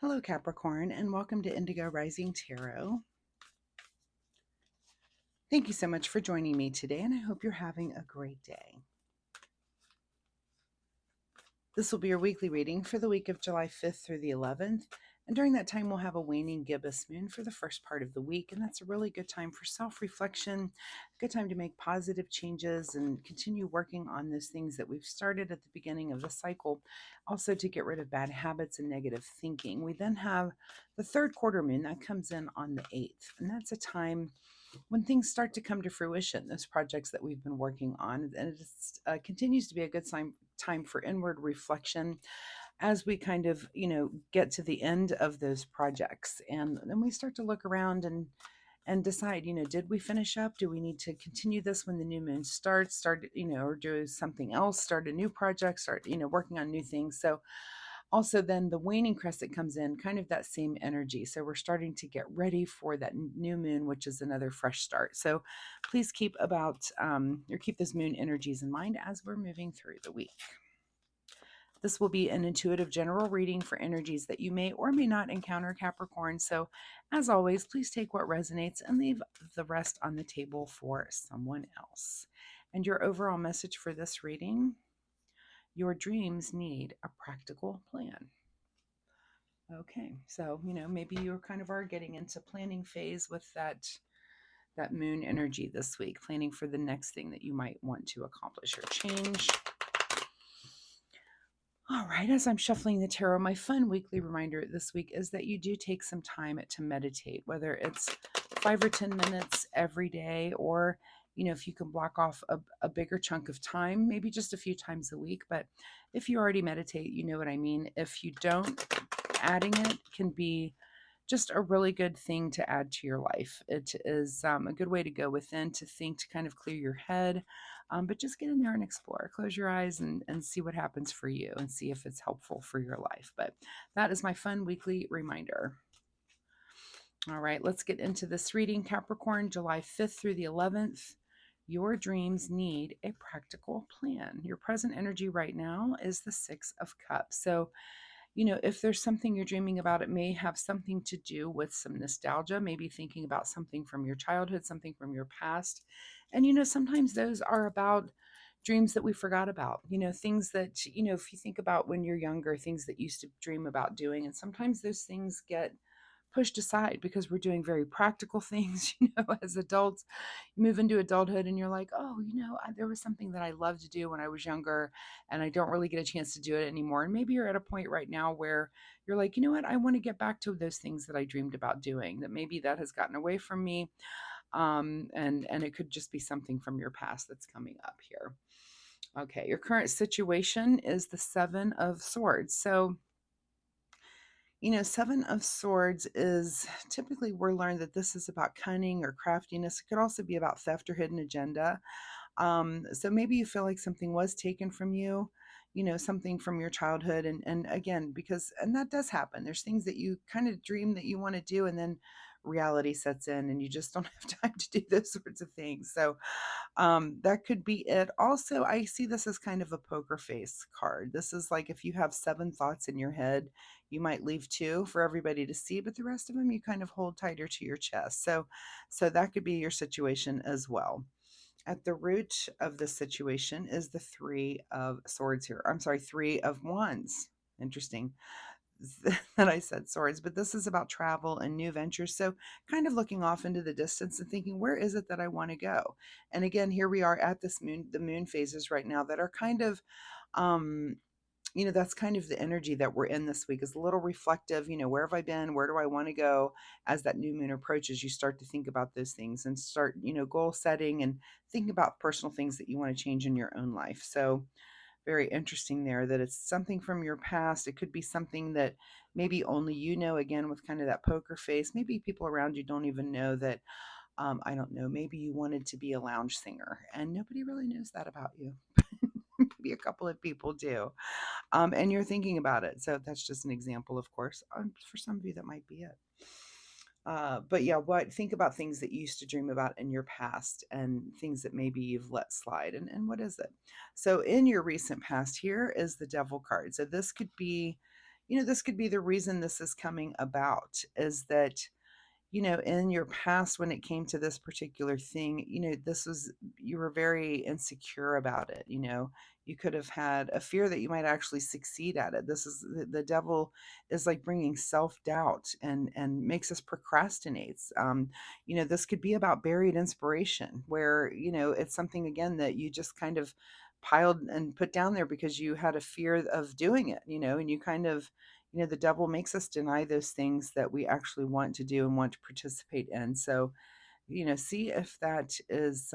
Hello, Capricorn, and welcome to Indigo Rising Tarot. Thank you so much for joining me today, and I hope you're having a great day. This will be your weekly reading for the week of July 5th through the 11th. And during that time, we'll have a waning gibbous moon for the first part of the week. And that's a really good time for self-reflection, a good time to make positive changes and continue working on those things that we've started at the beginning of the cycle. Also to get rid of bad habits and negative thinking. We then have the third quarter moon that comes in on the 8th. And that's a time when things start to come to fruition, those projects that we've been working on. And it continues to be a good time for inward reflection as we kind of, get to the end of those projects. And then we start to look around and decide, did we finish up? Do we need to continue this when the new moon starts, or do something else, start a new project, start, working on new things. So also then the waning crescent comes in, kind of that same energy. So we're starting to get ready for that new moon, which is another fresh start. So please keep those moon energies in mind as we're moving through the week. This will be an intuitive general reading for energies that you may or may not encounter, Capricorn. So as always, please take what resonates and leave the rest on the table for someone else. And your overall message for this reading: your dreams need a practical plan. Okay, so maybe you kind of are getting into planning phase with that moon energy this week, planning for the next thing that you might want to accomplish or change. All right, as I'm shuffling the tarot, my fun weekly reminder this week is that you do take some time to meditate, whether it's 5 or 10 minutes every day, or if you can block off a bigger chunk of time, maybe just a few times a week. But if you already meditate, you know what I mean. If you don't, adding it can be just a really good thing to add to your life. It is a good way to go within, to think, to kind of clear your head. But just get in there and explore. Close your eyes and see what happens for you and see if it's helpful for your life. But that is my fun weekly reminder. All right, let's get into this reading, Capricorn, July 5th through the 11th. Your dreams need a practical plan. Your present energy right now is the 6 of Cups. So if there's something you're dreaming about, it may have something to do with some nostalgia, maybe thinking about something from your childhood, something from your past. And, sometimes those are about dreams that we forgot about, things that, if you think about when you're younger, things that you used to dream about doing. And sometimes those things get pushed aside because we're doing very practical things, as adults. You move into adulthood and you're like, oh, there was something that I loved to do when I was younger and I don't really get a chance to do it anymore. And maybe you're at a point right now where you're like, you know what, I want to get back to those things that I dreamed about doing, that maybe that has gotten away from me. And it could just be something from your past that's coming up here. Okay, your current situation is the 7 of Swords. So 7 of Swords is typically, we're learned that this is about cunning or craftiness. It could also be about theft or hidden agenda. So maybe you feel like something was taken from you, something from your childhood. And again, and that does happen. There's things that you kind of dream that you want to do, and then reality sets in and you just don't have time to do those sorts of things. So that could be it. Also, I see this as kind of a poker face card. This is like if you have 7 thoughts in your head, you might leave 2 for everybody to see, but the rest of them you kind of hold tighter to your chest. So that could be your situation as well. At the root of the situation is the 3 of Swords here. I'm sorry, 3 of Wands. Interesting that I said swords, but this is about travel and new ventures. So kind of looking off into the distance and thinking, where is it that I want to go? And again, here we are at this moon, the moon phases right now that are kind of, that's kind of the energy that we're in this week, is a little reflective. Where have I been? Where do I want to go? As that new moon approaches, you start to think about those things and start, goal setting and thinking about personal things that you want to change in your own life. So very interesting there, that it's something from your past. It could be something that maybe only you know, again, with kind of that poker face. Maybe people around you don't even know that. I don't know, maybe you wanted to be a lounge singer and nobody really knows that about you. Maybe a couple of people do. And you're thinking about it. So that's just an example, of course. For some of you, that might be it. But yeah, think about things that you used to dream about in your past and things that maybe you've let slide. And what is it? So in your recent past, here is the Devil card. So this could be, this could be the reason this is coming about, is that in your past, when it came to this particular thing, this was, you were very insecure about it. You could have had a fear that you might actually succeed at it. This is the devil is like bringing self-doubt and makes us procrastinate. This could be about buried inspiration, where, it's something again that you just kind of piled and put down there because you had a fear of doing it, and you kind of, the devil makes us deny those things that we actually want to do and want to participate in. So, see if that is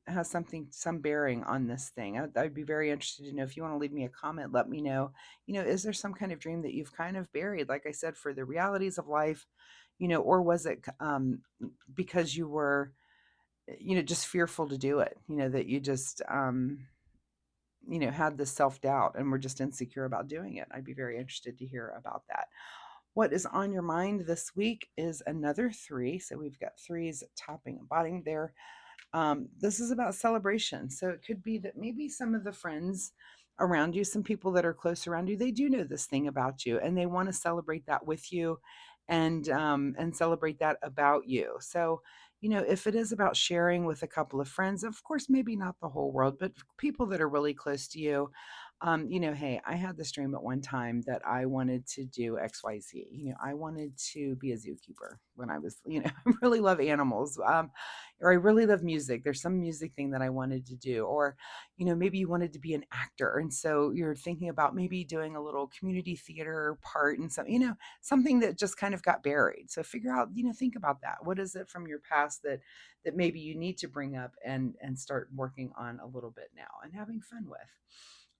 has some bearing on this thing. I'd be very interested to know. If you want to leave me a comment, let me know. Is there some kind of dream that you've kind of buried, like I said, for the realities of life, or was it because you were, just fearful to do it, that you just had this self-doubt and were just insecure about doing it? I'd be very interested to hear about that. What is on your mind this week is another three. So we've got threes topping and bottom there. This is about celebration. So it could be that maybe some of the friends around you, some people that are close around you, they do know this thing about you and they want to celebrate that with you, and celebrate that about you. So, if it is about sharing with a couple of friends, of course, maybe not the whole world, but people that are really close to you, hey, I had this dream at one time that I wanted to do XYZ. I wanted to be a zookeeper when I was, I really love animals. Or I really love music. There's some music thing that I wanted to do. Or, maybe you wanted to be an actor. And so you're thinking about maybe doing a little community theater part and something that just kind of got buried. So figure out, think about that. What is it from your past that maybe you need to bring up and start working on a little bit now and having fun with?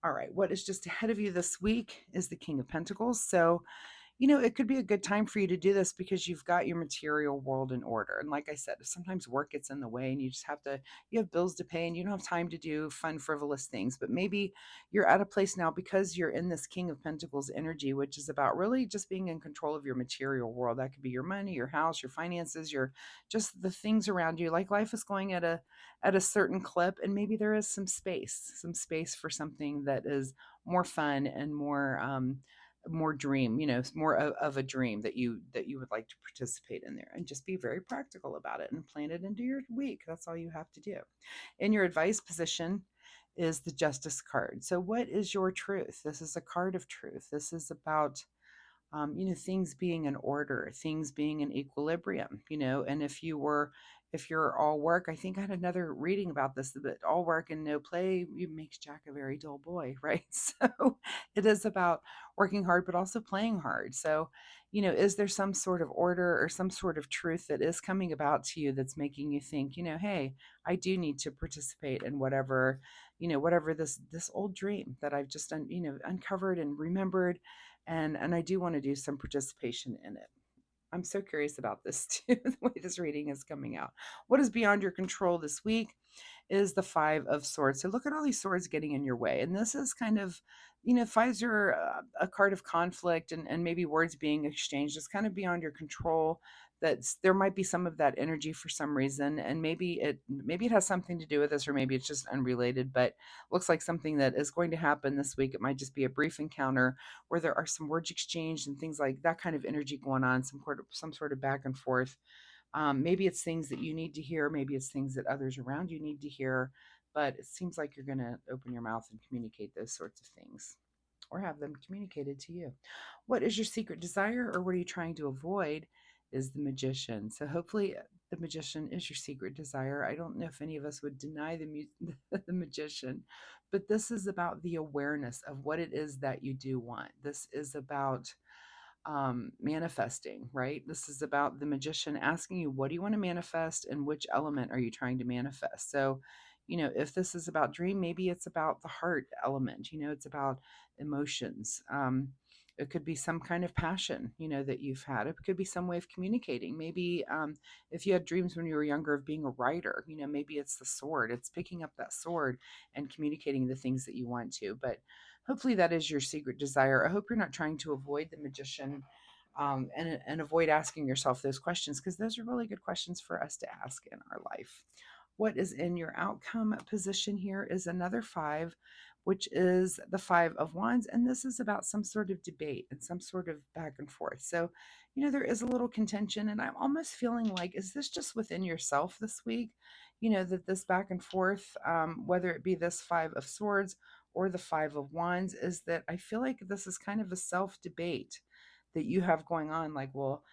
All right, what is just ahead of you this week is the King of Pentacles. So, it could be a good time for you to do this because you've got your material world in order. And like I said, sometimes work gets in the way and you have bills to pay and you don't have time to do fun, frivolous things. But maybe you're at a place now because you're in this King of Pentacles energy, which is about really just being in control of your material world. That could be your money, your house, your finances, your just the things around you. Like life is going at a certain clip, and maybe there is some space for something that is more fun and more dream, more of a dream that you would like to participate in there, and just be very practical about it and plan it into your week. That's all you have to do. In your advice position is the Justice card. So what is your truth? This is a card of truth. This is about things being in order, things being in equilibrium, and if you're all work, I think I had another reading about this, that all work and no play makes Jack a very dull boy, right? So it is about working hard, but also playing hard. So, is there some sort of order or some sort of truth that is coming about to you that's making you think, hey, I do need to participate in whatever this old dream that I've just uncovered and remembered, and I do want to do some participation in it. I'm so curious about this too, the way this reading is coming out. What is beyond your control this week is the Five of Swords. So look at all these swords getting in your way. And this is kind of, fives are a card of conflict and maybe words being exchanged. It's kind of beyond your control. There might be some of that energy for some reason, and maybe it has something to do with this, or maybe it's just unrelated, but looks like something that is going to happen this week. It might just be a brief encounter where there are some words exchanged and things like that kind of energy going on, some sort of back and forth. Maybe it's things that you need to hear, maybe it's things that others around you need to hear, but it seems like you're going to open your mouth and communicate those sorts of things, or have them communicated to you. What is your secret desire, or what are you trying to avoid? Is the Magician. So hopefully the Magician is your secret desire. I don't know if any of us would deny the Magician, but this is about the awareness of what it is that you do want. This is about manifesting, right? This is about the Magician asking you, what do you want to manifest and which element are you trying to manifest? So, if this is about dream, maybe it's about the heart element, it's about emotions. It could be some kind of passion, that you've had. It could be some way of communicating. Maybe if you had dreams when you were younger of being a writer, maybe it's the sword. It's picking up that sword and communicating the things that you want to. But hopefully that is your secret desire. I hope you're not trying to avoid the Magician, and avoid asking yourself those questions, because those are really good questions for us to ask in our life. What is in your outcome position here is another five, which is the Five of Wands. And this is about some sort of debate and some sort of back and forth. So, there is a little contention, and I'm almost feeling like, is this just within yourself this week? That this back and forth, whether it be this Five of Swords or the Five of Wands, is that I feel like this is kind of a self debate that you have going on. Like, well,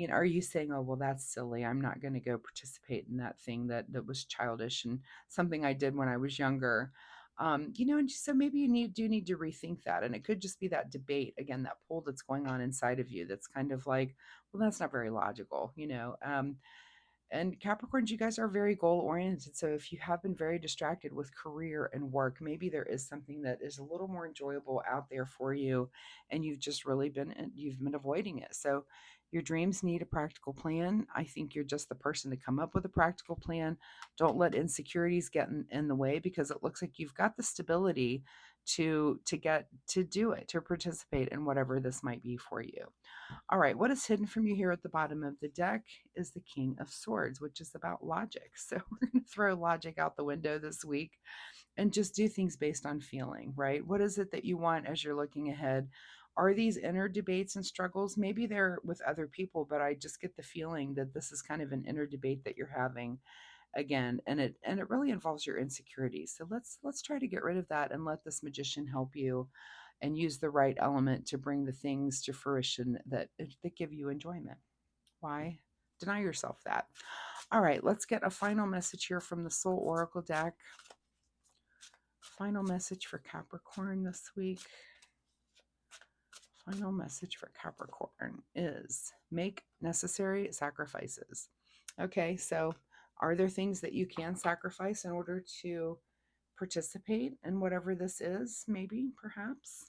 are you saying, oh, well, that's silly, I'm not going to go participate in that thing that was childish and something I did when I was younger? And so maybe do need to rethink that. And it could just be that debate again, that pull that's going on inside of you. That's kind of like, well, that's not very logical. And Capricorns, you guys are very goal oriented. So if you have been very distracted with career and work, maybe there is something that is a little more enjoyable out there for you, and you've been avoiding it. So your dreams need a practical plan. I think you're just the person to come up with a practical plan. Don't let insecurities get in the way, because it looks like you've got the stability to get to do it, to participate in whatever this might be for you. All right, what is hidden from you here at the bottom of the deck is the King of Swords, which is about logic. So we're going to throw logic out the window this week and just do things based on feeling, right? What is it that you want as you're looking ahead? Are these inner debates and struggles? Maybe they're with other people, but I just get the feeling that this is kind of an inner debate that you're having again, and it really involves your insecurities. So let's try to get rid of that and let this magician help you, and use the right element to bring the things to fruition that give you enjoyment. Why deny yourself that? All right, let's get a final message here from the Soul Oracle deck. Final message for Capricorn this week. Final message for Capricorn is make necessary sacrifices. Okay, so are there things that you can sacrifice in order to participate in whatever this is? Maybe, perhaps.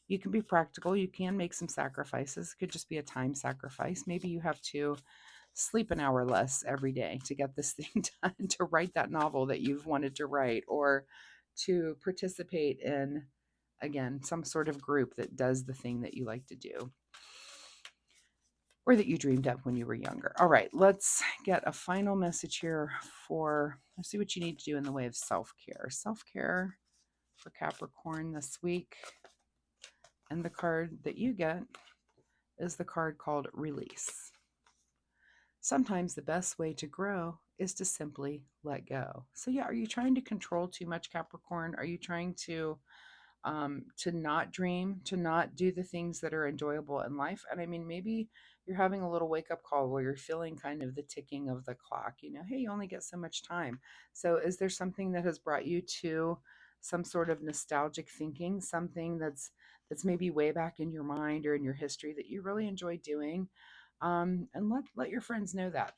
You can be practical. You can make some sacrifices. It could just be a time sacrifice. Maybe you have to sleep an hour less every day to get this thing done, to write that novel that you've wanted to write, or to participate in, again, some sort of group that does the thing that you like to do, or that you dreamed of when you were younger. All right, let's get a final message here let's see what you need to do in the way of self-care. Self-care for Capricorn this week. And the card that you get is the card called Release. Sometimes the best way to grow is to simply let go. So yeah, are you trying to control too much, Capricorn? Are you trying to not dream, to not do the things that are enjoyable in life? And I mean, maybe you're having a little wake up call where you're feeling kind of the ticking of the clock. Hey, you only get so much time. So is there something that has brought you to some sort of nostalgic thinking, something that's maybe way back in your mind or in your history that you really enjoy doing? And let your friends know that.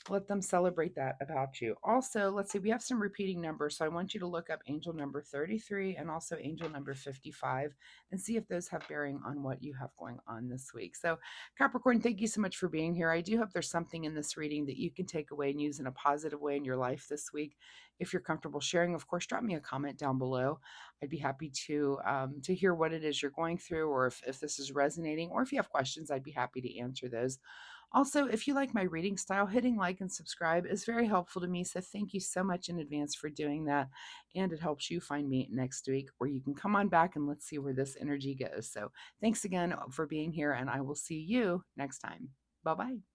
Let them celebrate that about you. Also, let's see, we have some repeating numbers. So I want you to look up angel number 33 and also angel number 55 and see if those have bearing on what you have going on this week. So, Capricorn, thank you so much for being here. I do hope there's something in this reading that you can take away and use in a positive way in your life this week. If you're comfortable sharing, of course, drop me a comment down below. I'd be happy to hear what it is you're going through, or if this is resonating, or if you have questions, I'd be happy to answer those. Also, if you like my reading style, hitting like and subscribe is very helpful to me. So thank you so much in advance for doing that. And it helps you find me next week, where you can come on back and let's see where this energy goes. So thanks again for being here, and I will see you next time. Bye-bye.